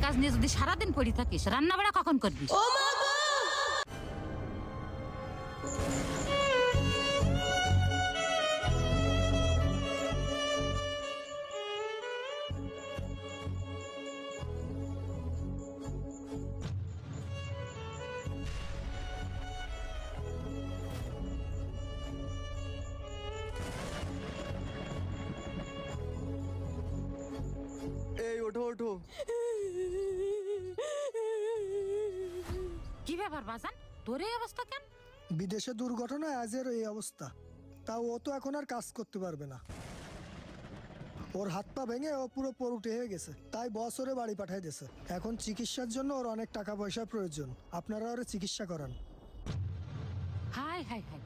কাজ নিয়ে যদি সারাদিন পড়ে থাকিস, রান্না বাড়া কখন করবি? এই ওঠো ওঠো। কি ব্যাপার বাজান, তোর এই অবস্থা কেন? বিদেশে দুর্ঘটনায় আজের এই অবস্থা। তাও ও তো এখন আর কাজ করতে পারবে না। ওর হাত পা ভেঙে ও পুরো পরুটে হয়ে গেছে, তাই বস ওরে বাড়ি পাঠাই দিয়েছে। এখন চিকিৎসার জন্য ওর অনেক টাকা পয়সার প্রয়োজন, আপনারা ওরে চিকিৎসা করান। হাই হাই হাই,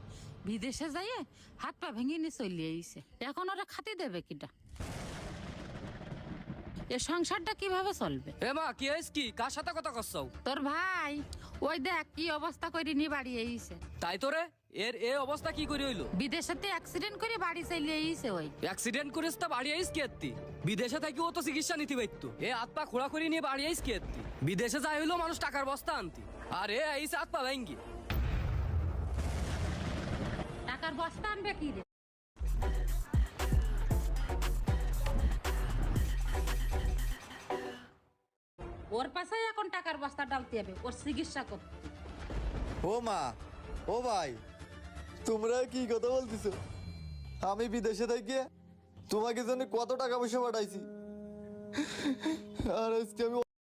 বিদেশে যাইয়ে হাত পা ভেঙে নিয়ে চলে আইছে, এখন ওরা খাতে দেবে কিটা? এ সংসারটা কিভাবে চলবে? এ মা কি হইছ কি? কার সাথে কথা করছাও? তোর ভাই ওই দেখ কি অবস্থা করে নিয়ে বাড়ি আইছে। তাই তো রে, এর এ অবস্থা কি করে হইলো? বিদেশেতে অ্যাক্সিডেন্ট করে বাড়ি চলে আইছে। ওই অ্যাক্সিডেন্ট করিস তা বাড়ি আইস কি এত্তি? বিদেশে থাকি ও তো চিকিৎসা নিতে পারতো। এ হাত পা খোড়া করে নিয়ে বাড়ি আইস কি এত্তি? বিদেশে যাই হইলো মানুষ টাকার বস্তা আনতি, আর এ আইস হাত পা ভেঙ্গি। টাকার বস্তা আনবে কি রে? ওর পাশে এখন টাকার বস্তা ডালতে হবে ওর চিকিৎসা করতে। ও মা, ও ভাই, তোমরা কি কথা বলতেছো? আমি বিদেশে থেকে তোমাকে জন্য কত টাকা পয়সা পাঠাইছি, আর আজকে আমি